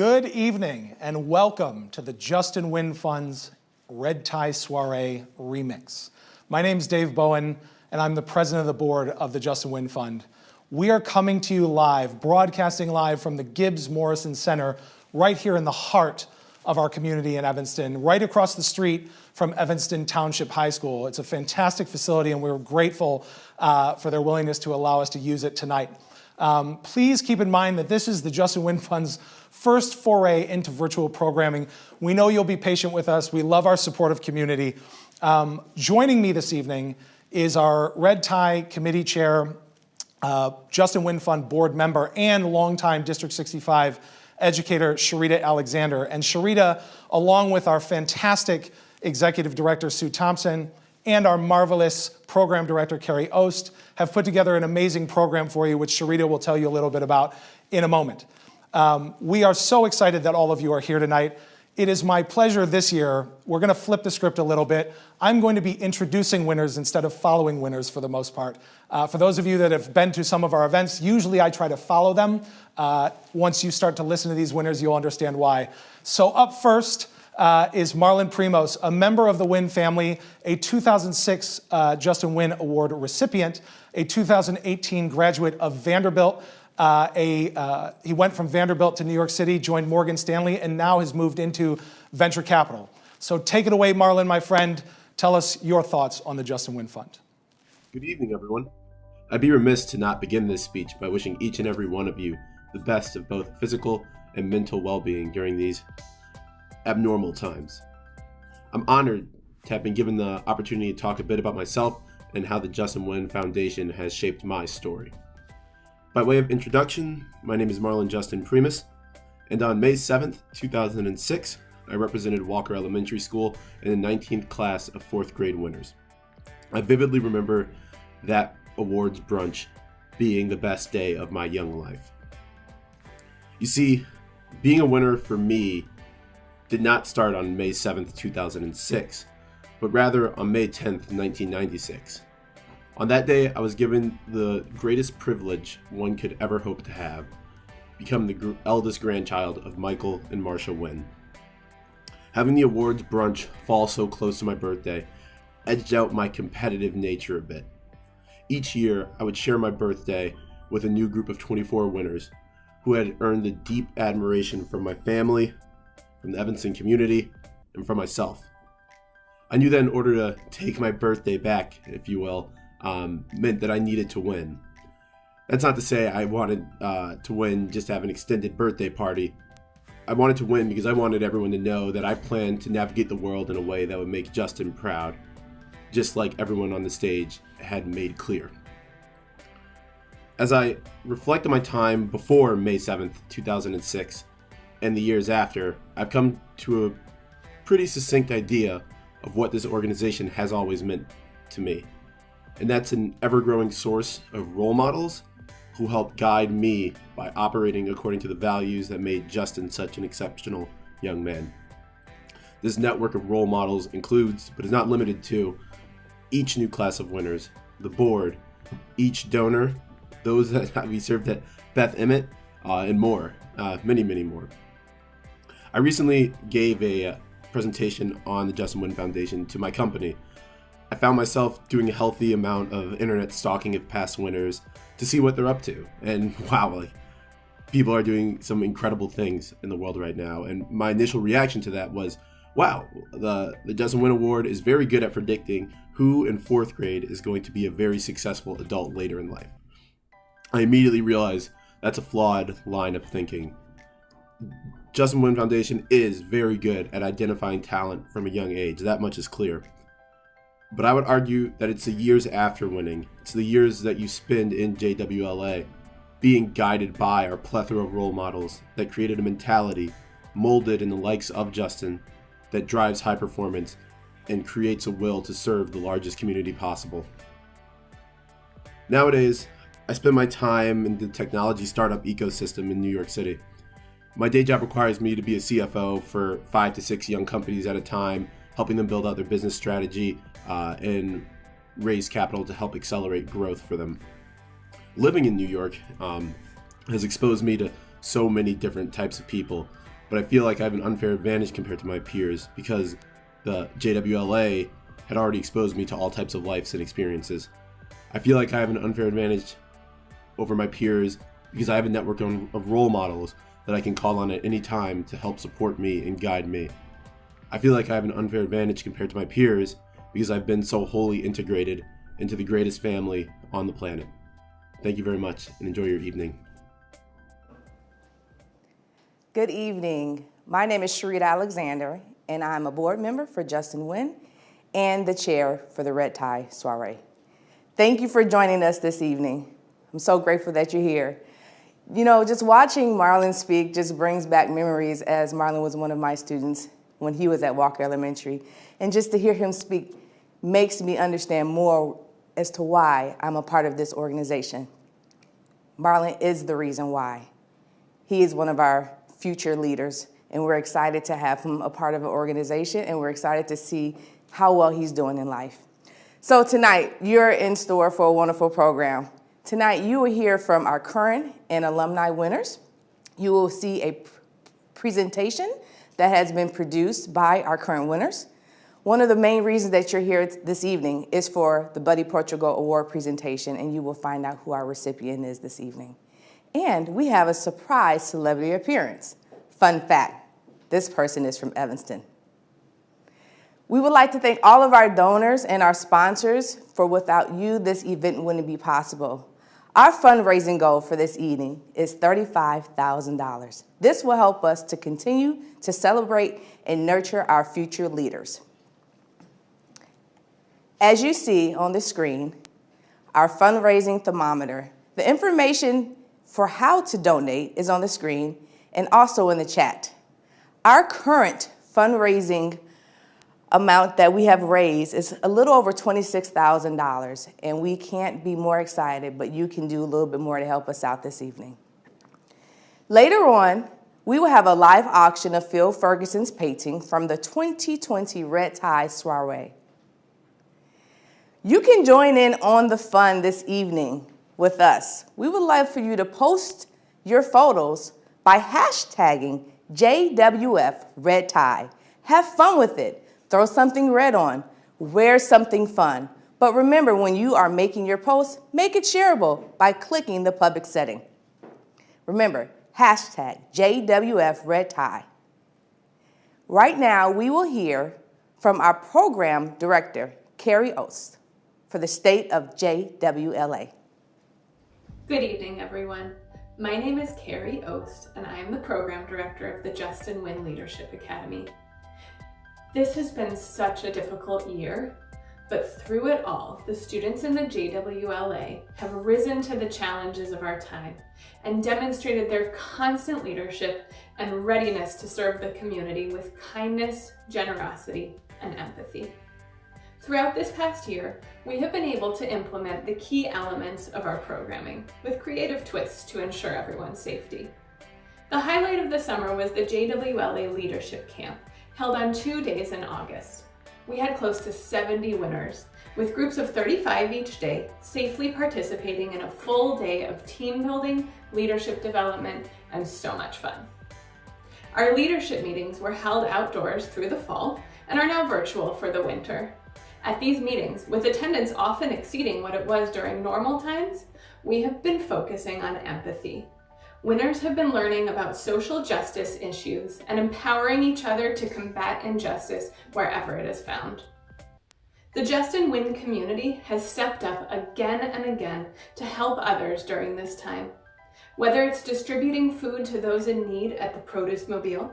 Good evening and welcome to the Justin Wynn Fund's Red Tie Soirée Remix. My name's Dave Bowen and I'm the president of the board of the Justin Wynn Fund. We are coming to you live, broadcasting live from the Gibbs Morrison Center right here in the heart of our community in Evanston, right across the street from Evanston Township High School. It's a fantastic facility and we're grateful for their willingness to allow us to use it tonight. Please keep in mind that this is the Justin Wynn Fund's first foray into virtual programming. We know you'll be patient with us. We love our supportive community. Joining me this evening is our Red Tie Committee Chair, Justin Wynn Fund board member, and longtime District 65 educator, Sharita Alexander. And Sharita, along with our fantastic Executive Director, Sue Thompson, and our marvelous Program Director, Carrie Ost, have put together an amazing program for you, which Sharita will tell you a little bit about in a moment. We are so excited that all of you are here tonight. It is my pleasure this year. We're going to flip the script a little bit. I'm going to be introducing winners instead of following winners for the most part. For those of you that have been to some of our events, usually I try to follow them. Once you start to listen to these winners, you'll understand why. So up first is Marlon Primus, a member of the Wynn family, a 2006 Justin Wynn Award recipient, a 2018 graduate of Vanderbilt. He went from Vanderbilt to New York City, joined Morgan Stanley, and now has moved into venture capital. So take it away, Marlon, my friend. Tell us your thoughts on the Justin Wynn Fund. Good evening, everyone. I'd be remiss to not begin this speech by wishing each and every one of you the best of both physical and mental well-being during these abnormal times. I'm honored to have been given the opportunity to talk a bit about myself and how the Justin Wynn Foundation has shaped my story. By way of introduction, my name is Marlon Justin Primus, and on May 7th, 2006, I represented Walker Elementary School in the 19th class of 4th grade winners. I vividly remember that awards brunch being the best day of my young life. You see, being a winner for me did not start on May 7th, 2006, but rather on May 10th, 1996. On that day, I was given the greatest privilege one could ever hope to have, become the eldest grandchild of Michael and Marcia Wynn. Having the awards brunch fall so close to my birthday edged out my competitive nature a bit. Each year, I would share my birthday with a new group of 24 winners who had earned the deep admiration from my family, from the Evanston community, and from myself. I knew that in order to take my birthday back, if you will, meant that I needed to win. That's not to say I wanted to win just to have an extended birthday party. I wanted to win because I wanted everyone to know that I planned to navigate the world in a way that would make Justin proud, just like everyone on the stage had made clear. As I reflect on my time before May 7th, 2006, and the years after, I've come to a pretty succinct idea of what this organization has always meant to me. And that's an ever-growing source of role models who help guide me by operating according to the values that made Justin such an exceptional young man. This network of role models includes, but is not limited to, each new class of winners, the board, each donor, those that we served at Beth Emmett, and more, many, many more. I recently gave a presentation on the Justin Wynn Foundation to my company. I found myself doing a healthy amount of internet stalking of past winners to see what they're up to. And wow, people are doing some incredible things in the world right now. And my initial reaction to that was, wow, the Justin Wynn Award is very good at predicting who in 4th grade is going to be a very successful adult later in life. I immediately realized that's a flawed line of thinking. Justin Wynn Foundation is very good at identifying talent from a young age. That much is clear. But I would argue that it's the years after winning, it's the years that you spend in JWLA, being guided by our plethora of role models that created a mentality molded in the likes of Justin that drives high performance and creates a will to serve the largest community possible. Nowadays, I spend my time in the technology startup ecosystem in New York City. My day job requires me to be a CFO for 5 to 6 young companies at a time, helping them build out their business strategy and raise capital to help accelerate growth for them. Living in New York has exposed me to so many different types of people but I feel like I have an unfair advantage compared to my peers because the JWLA had already exposed me to all types of lives and experiences. I feel like I have an unfair advantage over my peers because I have a network of role models that I can call on at any time to help support me and guide me. I feel like I have an unfair advantage compared to my peers because I've been so wholly integrated into the greatest family on the planet. Thank you very much and enjoy your evening. Good evening. My name is Sharita Alexander, and I'm a board member for Justin Wynn and the chair for the Red Tie Soirée. Thank you for joining us this evening. I'm so grateful that you're here. You know, just watching Marlon speak just brings back memories, as Marlon was one of my students when he was at Walker Elementary. And just to hear him speak makes me understand more as to why I'm a part of this organization. Marlon is the reason why. He is one of our future leaders, and we're excited to have him a part of an organization, and we're excited to see how well he's doing in life. So tonight, you're in store for a wonderful program. Tonight, you will hear from our current and alumni winners. You will see a presentation that has been produced by our current winners. One of the main reasons that you're here this evening is for the Buddy Portugal Award presentation, and you will find out who our recipient is this evening. And we have a surprise celebrity appearance. Fun fact, this person is from Evanston. We would like to thank all of our donors and our sponsors, for without you, this event wouldn't be possible. Our fundraising goal for this evening is $35,000. This will help us to continue to celebrate and nurture our future leaders. As you see on the screen, our fundraising thermometer, the information for how to donate is on the screen and also in the chat. Our current fundraising amount that we have raised is a little over $26,000, and we can't be more excited, but you can do a little bit more to help us out this evening. Later on, we will have a live auction of Phil Ferguson's painting from the 2020 Red Tie Soirée. You can join in on the fun this evening with us. We would love for you to post your photos by hashtagging JWF Red Tie. Have fun with it. Throw something red on. Wear something fun. But remember, when you are making your post, make it shareable by clicking the public setting. Remember, hashtag JWF Red Tie. Right now, we will hear from our program director, Carrie Ost, for the state of JWLA. Good evening, everyone. My name is Carrie Ost, and I am the program director of the Justin Wynn Leadership Academy. This has been such a difficult year, but through it all, the students in the JWLA have risen to the challenges of our time and demonstrated their constant leadership and readiness to serve the community with kindness, generosity, and empathy. Throughout this past year, we have been able to implement the key elements of our programming with creative twists to ensure everyone's safety. The highlight of the summer was the JWLA Leadership Camp, held on 2 days in August. We had close to 70 winners, with groups of 35 each day, safely participating in a full day of team building, leadership development, and so much fun. Our leadership meetings were held outdoors through the fall and are now virtual for the winter. At these meetings, with attendance often exceeding what it was during normal times, we have been focusing on empathy. Winners have been learning about social justice issues and empowering each other to combat injustice wherever it is found. The Justin Wynn community has stepped up again and again to help others during this time. Whether it's distributing food to those in need at the Produce Mobile,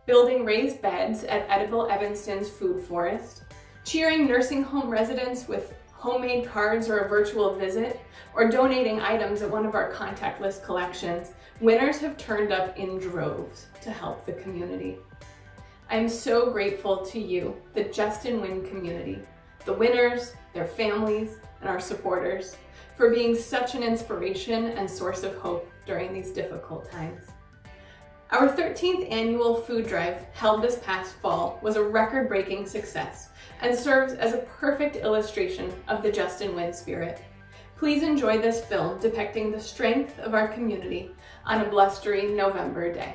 building raised beds at Edible Evanston's Food Forest, cheering nursing home residents with homemade cards or a virtual visit, or donating items at one of our contactless collections, winners have turned up in droves to help the community. I'm so grateful to you, the Justin Wynn community, the winners, their families, and our supporters, for being such an inspiration and source of hope during these difficult times. Our 13th annual food drive, held this past fall, was a record-breaking success and serves as a perfect illustration of the Justin Wynn spirit. Please enjoy this film depicting the strength of our community on a blustery November day.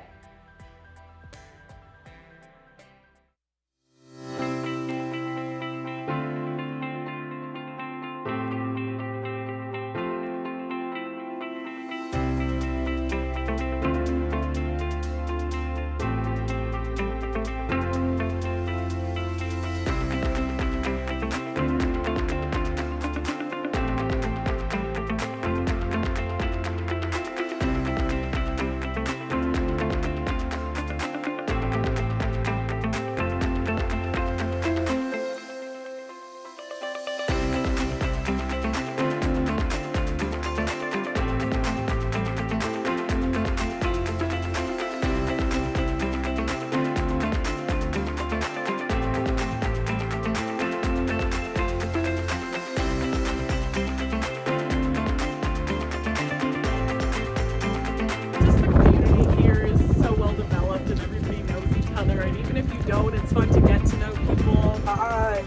It's fun to get to know people.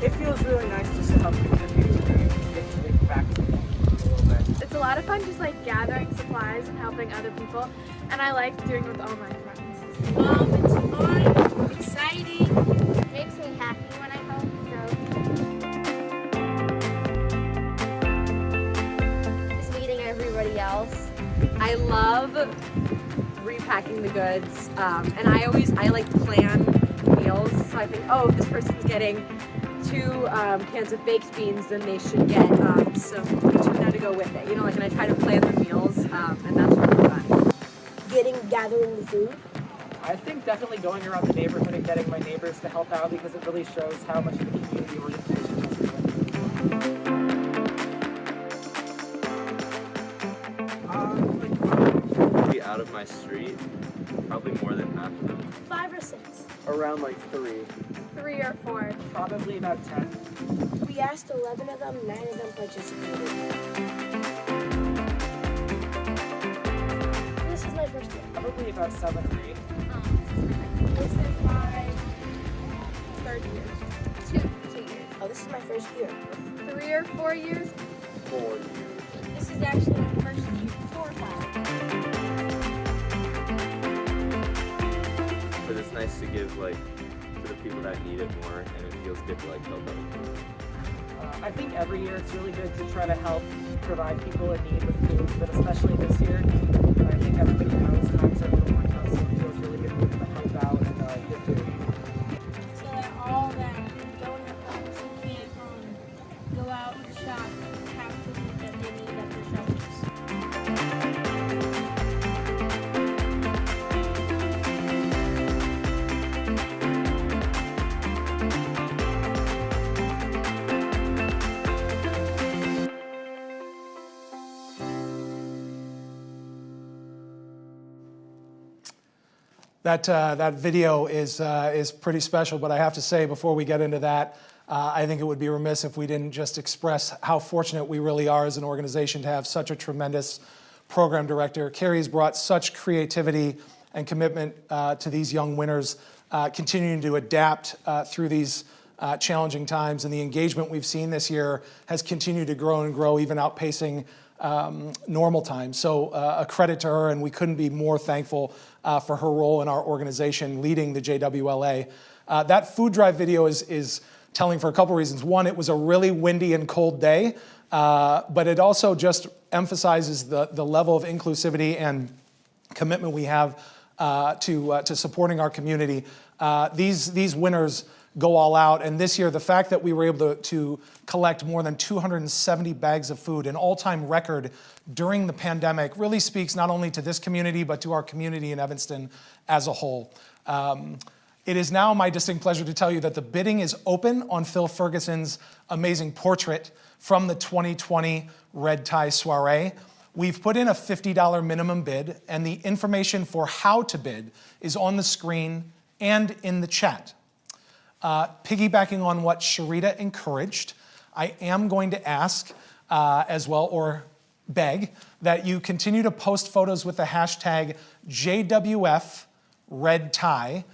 It feels really nice just to help contribute and give back to them a little bit. It's a lot of fun just like gathering supplies and helping other people, and I like doing it with all my friends. It's fun, exciting, makes me happy when I help, so. Just meeting everybody else. I love repacking the goods, and I like plan meals. So I think, oh, if this person's getting 2 cans of baked beans, then they should get some tuna to go with it. You know, and I try to plan the meals, and that's really fun. Gathering the food. I think definitely going around the neighborhood and getting my neighbors to help out because it really shows how much of a community orientation is. Be out of my street, probably more than half of them. 5 or 6. Around like 3. 3 or 4. Probably about 10. We asked 11 of them, 9 of them participated. This is my first year. Probably about 7 or 8. This is my 3rd year. 2 years. Oh, this is my first year. 3 or 4 years. 4 years. This is actually my first year. 4 or 5. But it's nice to give to the people that need it more, and it feels good to help other people. I think every year it's really good to try to help provide people in need with food, but especially this year, I think everybody knows times are a little more tough, so it feels really good to help out and give food. So that all that don't have friends who can't go out and shop have food that they need at the shelters. That video is pretty special, but I have to say before we get into that, I think it would be remiss if we didn't just express how fortunate we really are as an organization to have such a tremendous program director. Carrie's brought such creativity and commitment to these young winners, continuing to adapt through these challenging times, and the engagement we've seen this year has continued to grow and grow, even outpacing normal times. So a credit to her, and we couldn't be more thankful for her role in our organization leading the JWLA. That food drive video is telling for a couple reasons. One, it was a really windy and cold day, but it also just emphasizes the level of inclusivity and commitment we have to supporting our community. These winners go all out, and this year the fact that we were able to collect more than 270 bags of food, an all-time record during the pandemic, really speaks not only to this community but to our community in Evanston as a whole. It is now my distinct pleasure to tell you that the bidding is open on Phil Ferguson's amazing portrait from the 2020 Red Tie Soirée. We've put in a $50 minimum bid, and the information for how to bid is on the screen and in the chat. Piggybacking on what Sharita encouraged, I am going to ask as well, or beg, that you continue to post photos with the hashtag JWFRedTie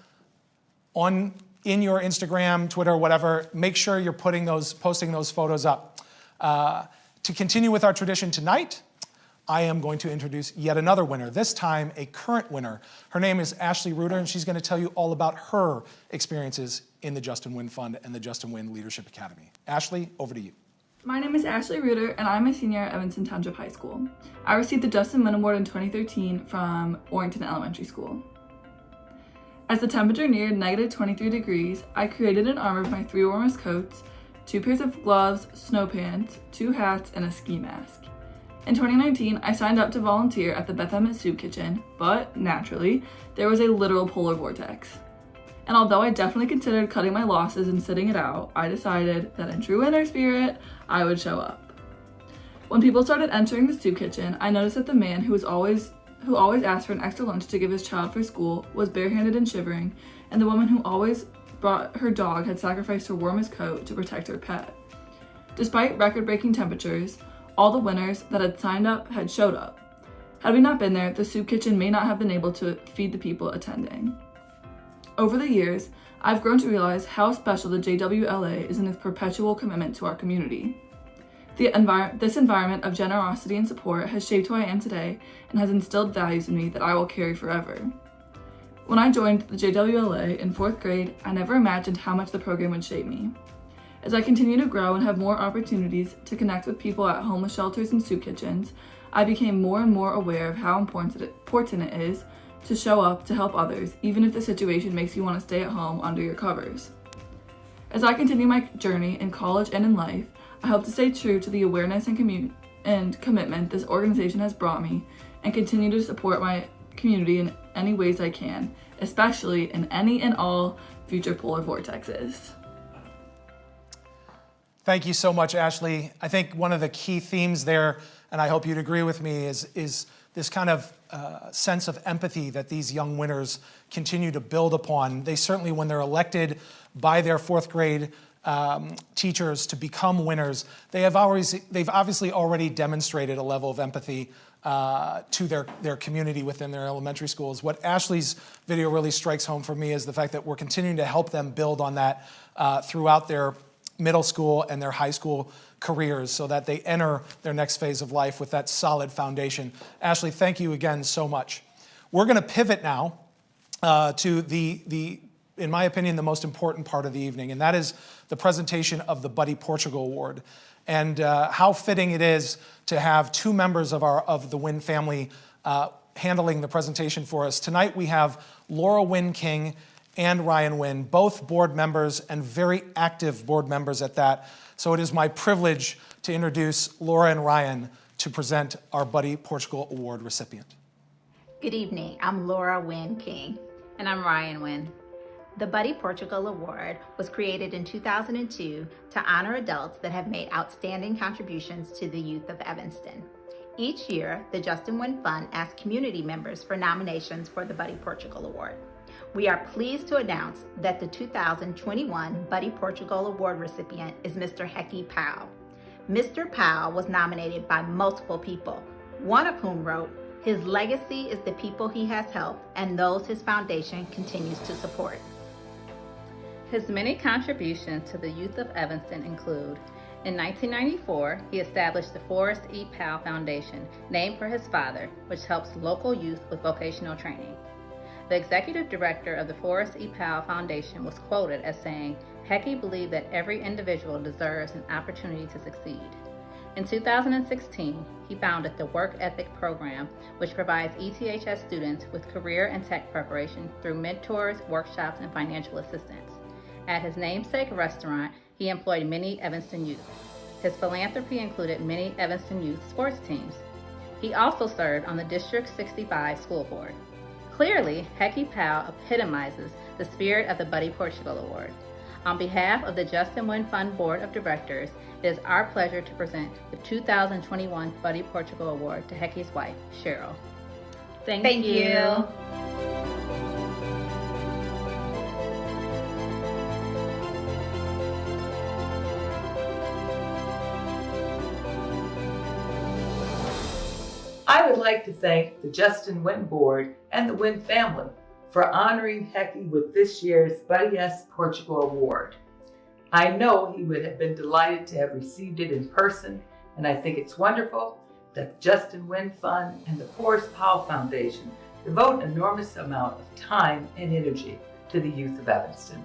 in your Instagram, Twitter, whatever. Make sure you're posting those photos up. To continue with our tradition tonight, I am going to introduce yet another winner, this time a current winner. Her name is Ashley Reuter, and she's going to tell you all about her experiences in the Justin Wynn Fund and the Justin Wynn Leadership Academy. Ashley, over to you. My name is Ashley Reuter, and I'm a senior at Evanston Township High School. I received the Justin Wynn Award in 2013 from Orrington Elementary School. As the temperature neared -23 degrees, I created an armor of my 3 warmest coats, 2 pairs of gloves, snow pants, 2 hats, and a ski mask. In 2019, I signed up to volunteer at the Beth Emmett Soup Kitchen, but naturally, there was a literal polar vortex. And although I definitely considered cutting my losses and sitting it out, I decided that in true winter spirit, I would show up. When people started entering the soup kitchen, I noticed that the man who always asked for an extra lunch to give his child for school was barehanded and shivering, and the woman who always brought her dog had sacrificed her warmest coat to protect her pet. Despite record-breaking temperatures, all the winners that had signed up had showed up. Had we not been there, the soup kitchen may not have been able to feed the people attending. Over the years, I've grown to realize how special the JWLA is in its perpetual commitment to our community. This environment of generosity and support has shaped who I am today and has instilled values in me that I will carry forever. When I joined the JWLA in 4th grade, I never imagined how much the program would shape me. As I continue to grow and have more opportunities to connect with people at homeless shelters and soup kitchens, I became more and more aware of how important it is to show up to help others, even if the situation makes you want to stay at home under your covers. As I continue my journey in college and in life, I hope to stay true to the awareness and commitment this organization has brought me and continue to support my community in any ways I can, especially in any and all future polar vortexes. Thank you so much, Ashley. I think one of the key themes there, and I hope you'd agree with me, is this kind of sense of empathy that these young winners continue to build upon. They certainly, when they're elected by their 4th grade teachers to become winners, they've obviously already demonstrated a level of empathy to their community within their elementary schools. What Ashley's video really strikes home for me is the fact that we're continuing to help them build on that throughout their middle school and their high school careers so that they enter their next phase of life with that solid foundation. Ashley, thank you again so much. We're going to pivot now to the, in my opinion, the most important part of the evening, and that is the presentation of the Buddy Portugal Award. And how fitting it is to have 2 members of the Wynn family handling the presentation for us. Tonight we have Laura Wynn King and Ryan Wynn, both board members and very active board members at that. So it is my privilege to introduce Laura and Ryan to present our Buddy Portugal Award recipient. Good evening, I'm Laura Wynn King. And I'm Ryan Wynn. The Buddy Portugal Award was created in 2002 to honor adults that have made outstanding contributions to the youth of Evanston. Each year, the Justin Wynn Fund asks community members for nominations for the Buddy Portugal Award. We are pleased to announce that the 2021 Buddy Portugal Award recipient is Mr. Hecky Powell. Mr. Powell was nominated by multiple people, one of whom wrote, "His legacy is the people he has helped and those his foundation continues to support." His many contributions to the youth of Evanston include: in 1994, he established the Forrest E. Powell Foundation, named for his father, which helps local youth with vocational training. The executive director of the Forrest E. Powell Foundation was quoted as saying, "Hecky believed that every individual deserves an opportunity to succeed." In 2016, he founded the Work Ethic Program, which provides ETHS students with career and tech preparation through mentors, workshops, and financial assistance. At his namesake restaurant, he employed many Evanston youth. His philanthropy included many Evanston youth sports teams. He also served on the District 65 school board. Clearly, Hecky Powell epitomizes the spirit of the Buddy Portugal Award. On behalf of the Justin Wynn Fund Board of Directors, it is our pleasure to present the 2021 Buddy Portugal Award to Hecky's wife, Cheryl. Thank you. I would like to thank the Justin Wynn Board and the Wynn family for honoring Hecky with this year's Buddy S. Portugal Award. I know he would have been delighted to have received it in person, and I think it's wonderful that the Justin Wynn Fund and the Forrest Powell Foundation devote an enormous amount of time and energy to the youth of Evanston.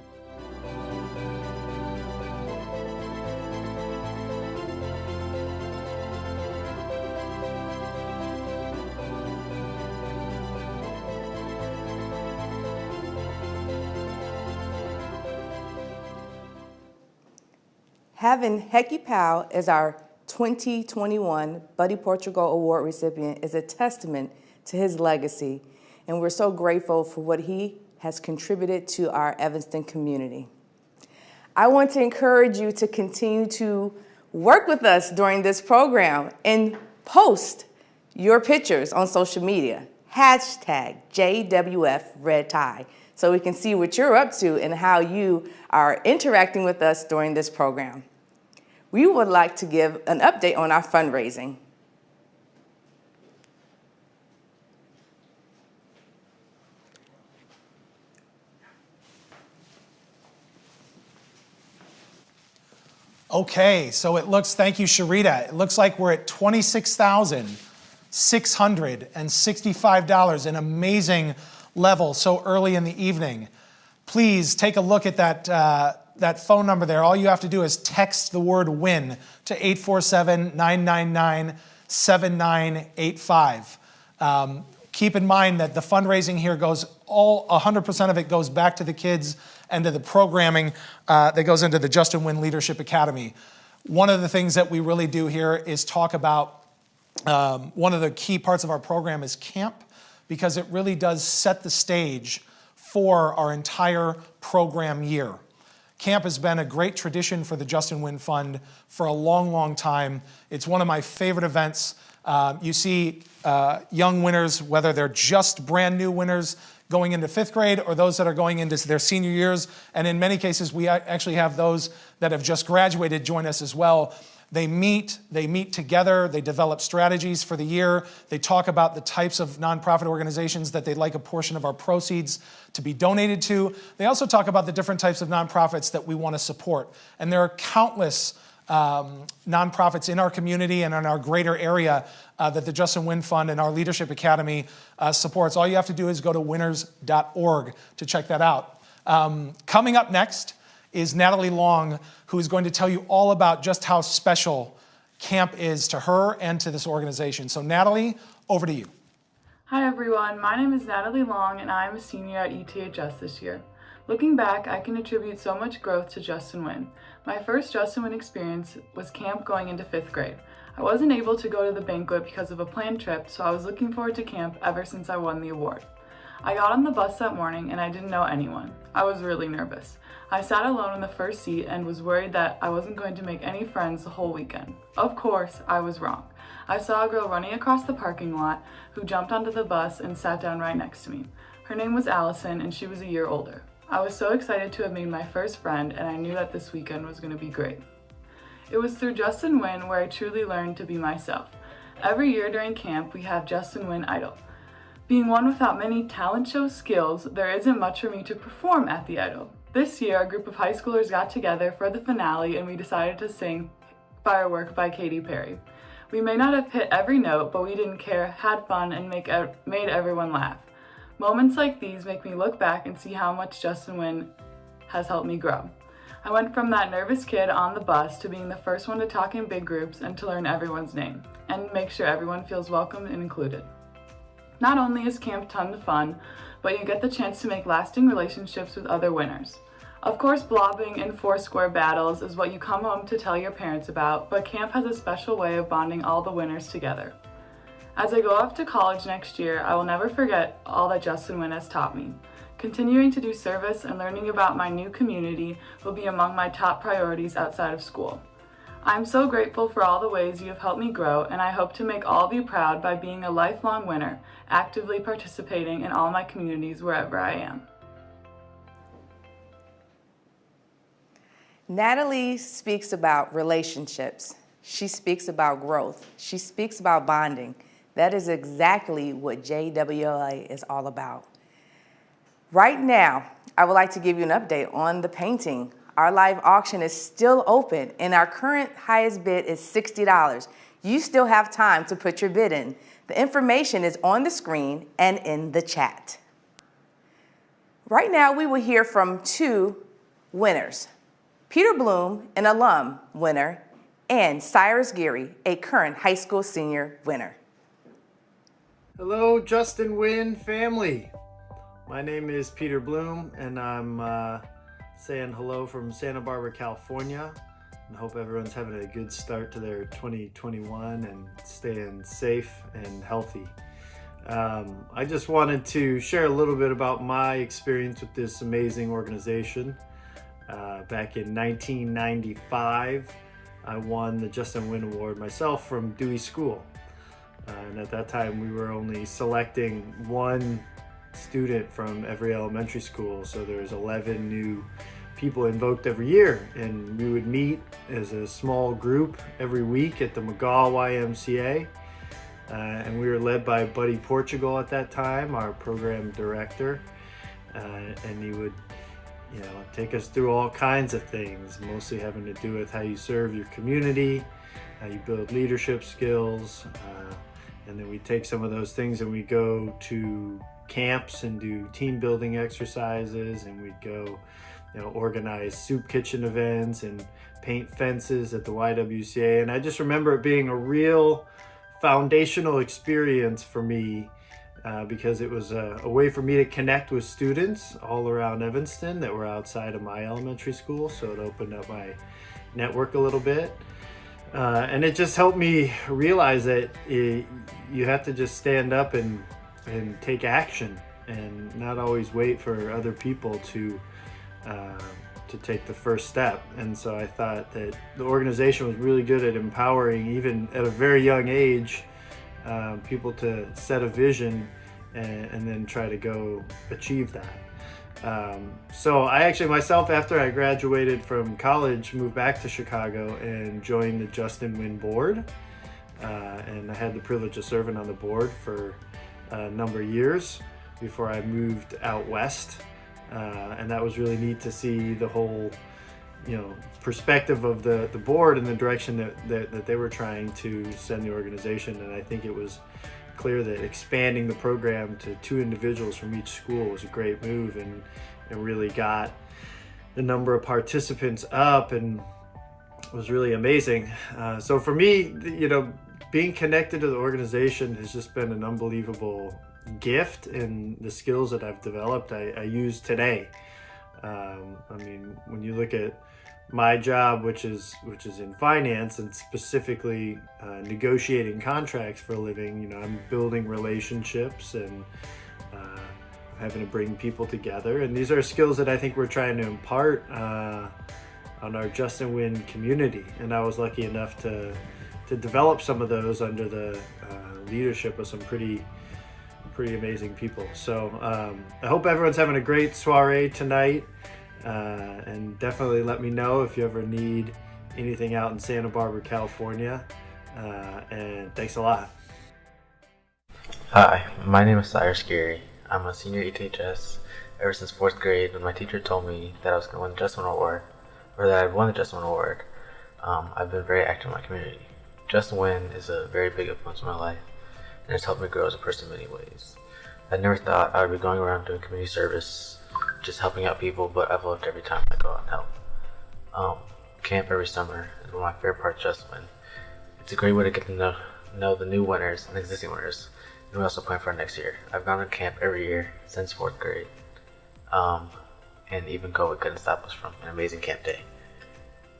Having Hecky Powell as our 2021 Buddy Portugal Award recipient is a testament to his legacy, and we're so grateful for what he has contributed to our Evanston community. I want to encourage you to continue to work with us during this program and post your pictures on social media, hashtag JWFRedTie, so we can see what you're up to and how you are interacting with us during this program. We would like to give an update on our fundraising. Okay, so thank you, Sharita. It looks like we're at $26,665, an amazing level so early in the evening. Please take a look at that phone number there. All you have to do is text the word WIN to 847-999-7985. Keep in mind that the fundraising here 100% of it goes back to the kids and to the programming that goes into the Justin Wynn Leadership Academy. One of the things that we really do here is talk about, one of the key parts of our program is camp, because it really does set the stage for our entire program year. Camp has been a great tradition for the Justin Wynn Fund for a long, long time. It's one of my favorite events. You see young winners, whether they're just brand new winners going into 5th grade or those that are going into their senior years. And in many cases, we actually have those that have just graduated join us as well. They meet together, they develop strategies for the year, they talk about the types of nonprofit organizations that they'd like a portion of our proceeds to be donated to. They also talk about the different types of nonprofits that we want to support. And there are countless nonprofits in our community and in our greater area that the Justin Wynn Fund and our Leadership Academy supports. All you have to do is go to winners.org to check that out. Coming up next is Natalie Long, who is going to tell you all about just how special camp is to her and to this organization. So Natalie, over to you. Hi everyone, my name is Natalie Long and I am a senior at ETHS this year. Looking back, I can attribute so much growth to Justin Wynn. My first Justin Wynn experience was camp going into 5th grade. I wasn't able to go to the banquet because of a planned trip, so I was looking forward to camp ever since I won the award. I got on the bus that morning and I didn't know anyone. I was really nervous. I sat alone in the first seat and was worried that I wasn't going to make any friends the whole weekend. Of course, I was wrong. I saw a girl running across the parking lot who jumped onto the bus and sat down right next to me. Her name was Allison and she was a year older. I was so excited to have made my first friend and I knew that this weekend was going to be great. It was through Justin Wynn where I truly learned to be myself. Every year during camp, we have Justin Wynn Idol. Being one without many talent show skills, there isn't much for me to perform at the Idol. This year, a group of high schoolers got together for the finale and we decided to sing Firework by Katy Perry. We may not have hit every note, but we didn't care, had fun, and made everyone laugh. Moments like these make me look back and see how much Justin Wynn has helped me grow. I went from that nervous kid on the bus to being the first one to talk in big groups and to learn everyone's name, and make sure everyone feels welcome and included. Not only is camp ton of fun, but you get the chance to make lasting relationships with other winners. Of course, blobbing and foursquare battles is what you come home to tell your parents about, but camp has a special way of bonding all the winners together. As I go off to college next year, I will never forget all that Justin Wynn has taught me. Continuing to do service and learning about my new community will be among my top priorities outside of school. I'm so grateful for all the ways you have helped me grow, and I hope to make all of you proud by being a lifelong winner, actively participating in all my communities wherever I am. Natalie speaks about relationships. She speaks about growth. She speaks about bonding. That is exactly what JWLA is all about. Right now, I would like to give you an update on the painting. Our live auction is still open and our current highest bid is $60. You still have time to put your bid in. The information is on the screen and in the chat. Right now, we will hear from two winners. Peter Bloom, an alum winner, and Cyrus Geary, a current high school senior winner. Hello, Justin Wynn family. My name is Peter Bloom, and I'm saying hello from Santa Barbara, California. I hope everyone's having a good start to their 2021 and staying safe and healthy. I just wanted to share a little bit about my experience with this amazing organization. Back in 1995, I won the Justin Wynn Award myself from Dewey School. And at that time, we were only selecting one student from every elementary school. So there's 11 new people invoked every year. And we would meet as a small group every week at the McGaw YMCA. And we were led by Buddy Portugal at that time, our program director. And he would take us through all kinds of things, mostly having to do with how you serve your community, how you build leadership skills. And then we take some of those things and we go to camps and do team building exercises, and we'd go organize soup kitchen events and paint fences at the YWCA. And I just remember it being a real foundational experience for me because it was a way for me to connect with students all around Evanston that were outside of my elementary school. So it opened up my network a little bit. And it just helped me realize that you have to just stand up and take action and not always wait for other people to take the first step. And so I thought that the organization was really good at empowering, even at a very young age, people to set a vision and then try to go achieve that. So I actually myself, after I graduated from college, moved back to Chicago and joined the Justin Wynn board. And I had the privilege of serving on the board for a number of years before I moved out west. And that was really neat to see the whole, perspective of the board and the direction that they were trying to send the organization. And I think it was clear that expanding the program to 2 individuals from each school was a great move, and really got the number of participants up, and it was really amazing. So for me, being connected to the organization has just been an unbelievable gift, and the skills that I've developed I use today. When you look at my job, which is in finance, and specifically negotiating contracts for a living, I'm building relationships and having to bring people together, and these are skills that I think we're trying to impart on our Justin Wynn community. And I was lucky enough to develop some of those under the leadership of some pretty amazing people. So I hope everyone's having a great soiree tonight, and definitely let me know if you ever need anything out in Santa Barbara, California, and thanks a lot. Hi, my name is Cyrus Gary. I'm a senior ETHS ever since 4th grade, when my teacher told me that I was going to win the Justin Wynn Award, or that I'd won the Justin Wynn Award. I've been very active in my community. Justin Wynn is a very big influence in my life, and it's helped me grow as a person in many ways. I never thought I would be going around doing community service, just helping out people, but I've loved every time I go out and help. Camp every summer is one of my favorite parts of Justin Wynn. It's a great way to get to know the new winners and existing winners, and we also plan for next year. I've gone to camp every year since 4th grade, and even COVID couldn't stop us from an amazing camp day.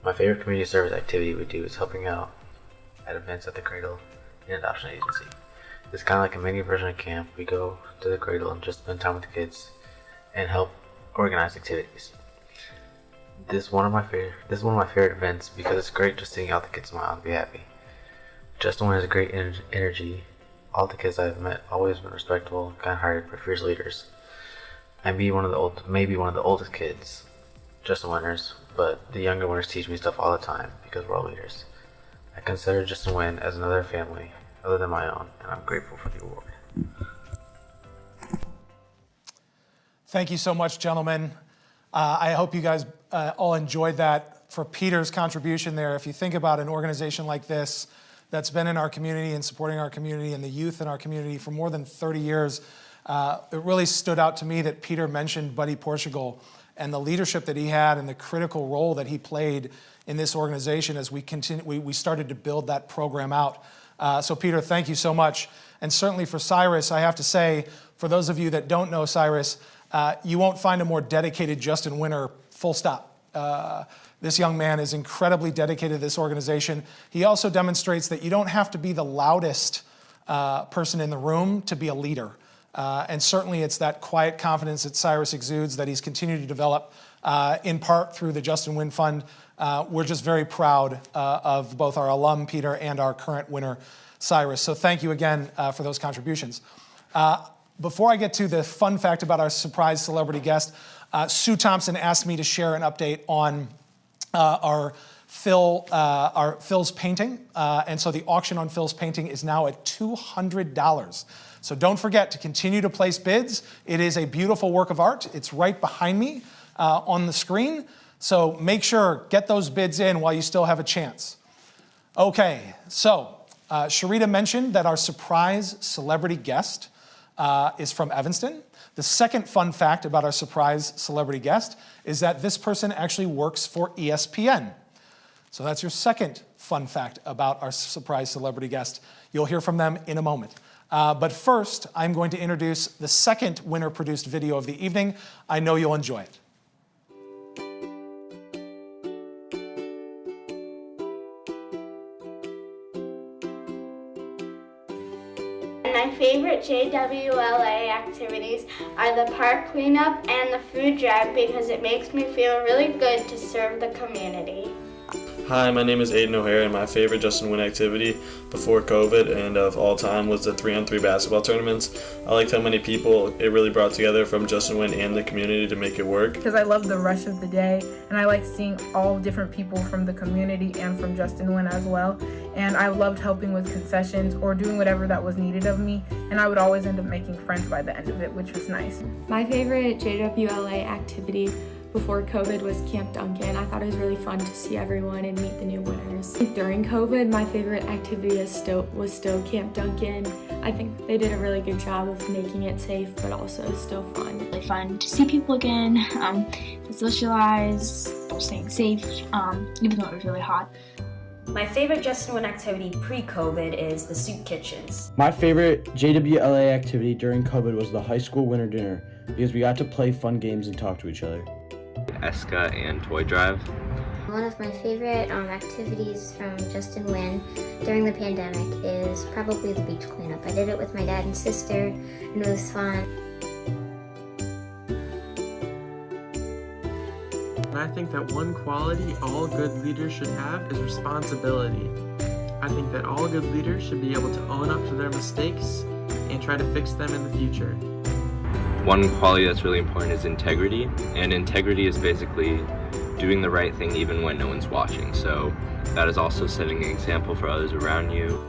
My favorite community service activity we do is helping out at events at the Cradle and Adoption Agency. It's kind of like a mini version of camp. We go to the Cradle and just spend time with the kids and help organize activities. This is one of my favorite events because it's great just seeing all the kids smile and be happy. Justin Wynn has a great energy. All the kids I've met always been respectful, kind-hearted, but fierce leaders. I may be one of the oldest kids, Justin Winners, but the younger winners teach me stuff all the time because we're all leaders. I consider Justin Wynn as another family other than my own, and I'm grateful for the award. Thank you so much, gentlemen. I hope you guys all enjoyed that. For Peter's contribution there, if you think about an organization like this that's been in our community and supporting our community and the youth in our community for more than 30 years, it really stood out to me that Peter mentioned Buddy Portugal and the leadership that he had and the critical role that he played in this organization as we started to build that program out. So Peter, thank you so much. And certainly for Cyrus, I have to say, for those of you that don't know Cyrus, you won't find a more dedicated Justin Winner, full stop. This young man is incredibly dedicated to this organization. He also demonstrates that you don't have to be the loudest person in the room to be a leader. And certainly it's that quiet confidence that Cyrus exudes that he's continued to develop in part through the Justin Wynn Fund. We're just very proud of both our alum, Peter, and our current winner, Cyrus. So thank you again for those contributions. Before I get to the fun fact about our surprise celebrity guest, Sue Thompson asked me to share an update on our Phil's painting. And so the auction on Phil's painting is now at $200. So don't forget to continue to place bids. It is a beautiful work of art. It's right behind me on the screen. So make sure, get those bids in while you still have a chance. Okay, so Sharita mentioned that our surprise celebrity guest is from Evanston. The second fun fact about our surprise celebrity guest is that this person actually works for ESPN. So that's your second fun fact about our surprise celebrity guest. You'll hear from them in a moment. But first, I'm going to introduce the second winner-produced video of the evening. I know you'll enjoy it. My favorite JWLA activities are the park cleanup and the food drive because it makes me feel really good to serve the community. Hi, my name is Aiden O'Hare, and my favorite Justin Wynn activity before COVID and of all time was the 3-on-3 basketball tournaments. I liked how many people it really brought together from Justin Wynn and the community to make it work. Because I love the rush of the day, and I like seeing all different people from the community and from Justin Wynn as well. And I loved helping with concessions or doing whatever that was needed of me, and I would always end up making friends by the end of it, which was nice. My favorite JWLA activity before COVID was Camp Duncan. I thought it was really fun to see everyone and meet the new winners. During COVID, my favorite activity was still Camp Duncan. I think they did a really good job of making it safe, but also still fun. Really fun to see people again, to socialize, staying safe, even though it was really hot. My favorite Justin Wynn activity pre-COVID is the soup kitchens. My favorite JWLA activity during COVID was the high school winter dinner because we got to play fun games and talk to each other. ESCA and Toy Drive. One of my favorite activities from Justin Wynn during the pandemic is probably the beach cleanup. I did it with my dad and sister, and it was fun. And I think that one quality all good leaders should have is responsibility. I think that all good leaders should be able to own up to their mistakes and try to fix them in the future. One quality that's really important is integrity, and integrity is basically doing the right thing even when no one's watching. So that is also setting an example for others around you.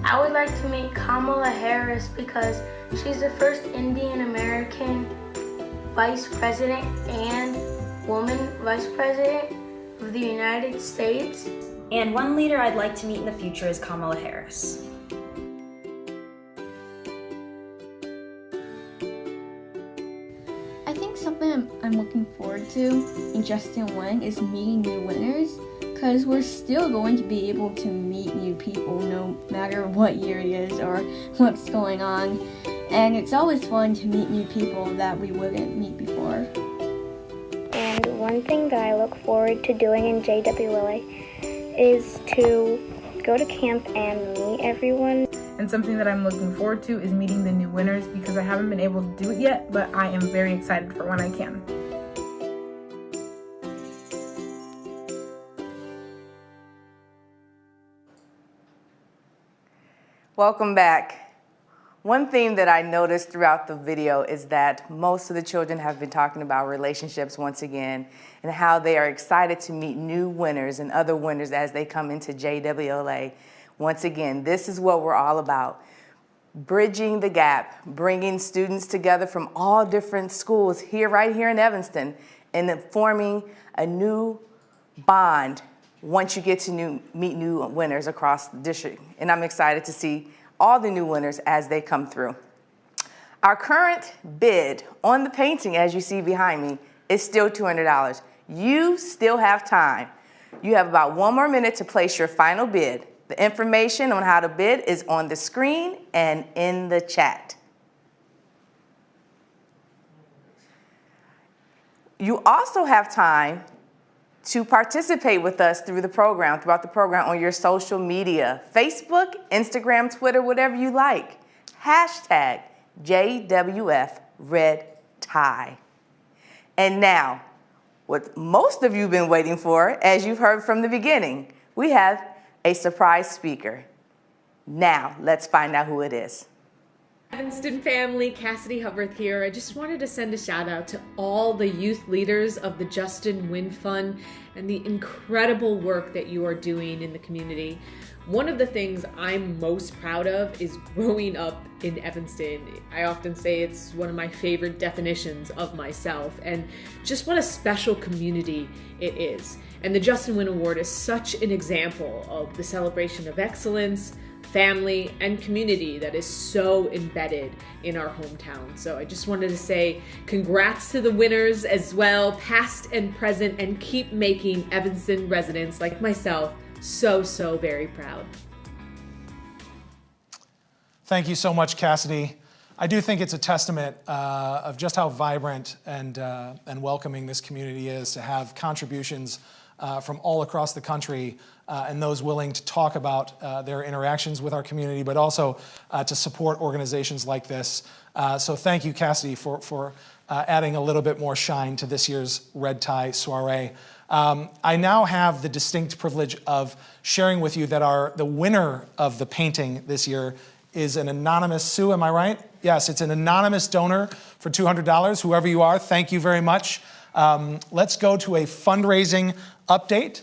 I would like to meet Kamala Harris because she's the first Indian American Vice President and woman Vice President of the United States. And one leader I'd like to meet in the future is Kamala Harris. I think something I'm looking forward to in Justin Wynn is meeting new winners, because we're still going to be able to meet new people no matter what year it is or what's going on. And it's always fun to meet new people that we wouldn't meet before. And one thing that I look forward to doing in JWLA is to go to camp and meet everyone. And something that I'm looking forward to is meeting the new winners because I haven't been able to do it yet, but I am very excited for when I can. Welcome back. One theme that I noticed throughout the video is that most of the children have been talking about relationships once again and how they are excited to meet new winners and other winners as they come into JWLA. Once again, this is what we're all about. Bridging the gap, bringing students together from all different schools right here in Evanston, and then forming a new bond once you get to meet new winners across the district. And I'm excited to see all the new winners as they come through. Our current bid on the painting, as you see behind me, is still $200. You still have time. You have about 1 more minute to place your final bid. The information on how to bid is on the screen and in the chat. You also have time to participate with us throughout the program on your social media, Facebook, Instagram, Twitter, whatever you like. Hashtag JWF Red Tie. And now, what most of you have been waiting for, as you've heard from the beginning, we have a surprise speaker. Now, let's find out who it is. Evanston family, Cassidy Hubbard here. I just wanted to send a shout out to all the youth leaders of the Justin Wynn Fund and the incredible work that you are doing in the community. One of the things I'm most proud of is growing up in Evanston. I often say it's one of my favorite definitions of myself, and just what a special community it is. And the Justin Wynn Award is such an example of the celebration of excellence, family, and community that is so embedded in our hometown. So I just wanted to say congrats to the winners as well, past and present, and keep making Evanston residents like myself so very proud. Thank you so much, Cassidy. I do think it's a testament of just how vibrant and welcoming this community is to have contributions from all across the country and those willing to talk about their interactions with our community, but also to support organizations like this. So thank you, Cassidy, for adding a little bit more shine to this year's Red Tie Soirée. I now have the distinct privilege of sharing with you that the winner of the painting this year is an anonymous, Sue, am I right? Yes, it's an anonymous donor for $200. Whoever you are, thank you very much. Let's go to a fundraising update.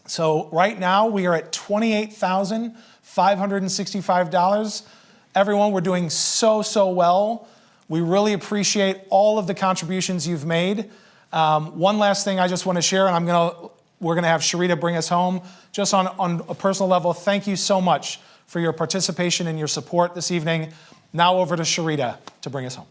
So right now we are at $28,565. Everyone, we're doing so well. We really appreciate all of the contributions you've made. One last thing I just want to share, and we're gonna have Sharita bring us home. Just on a personal level, thank you so much for your participation and your support this evening. Now over to Sharita to bring us home.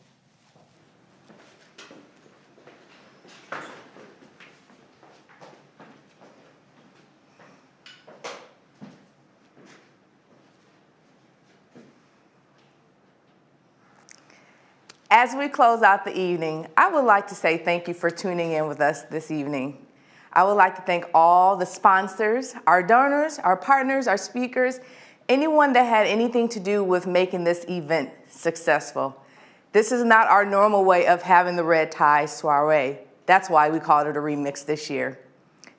As we close out the evening, I would like to say thank you for tuning in with us this evening. I would like to thank all the sponsors, our donors, our partners, our speakers, anyone that had anything to do with making this event successful. This is not our normal way of having the Red Tie Soirée. That's why we called it a remix this year.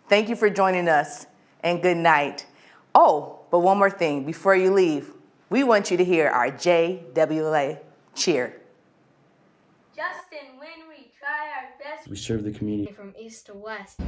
Thank you for joining us, and good night. Oh, but one more thing, before you leave, we want you to hear our JWA cheer. Justin, when we try our best, We serve the community from east to west.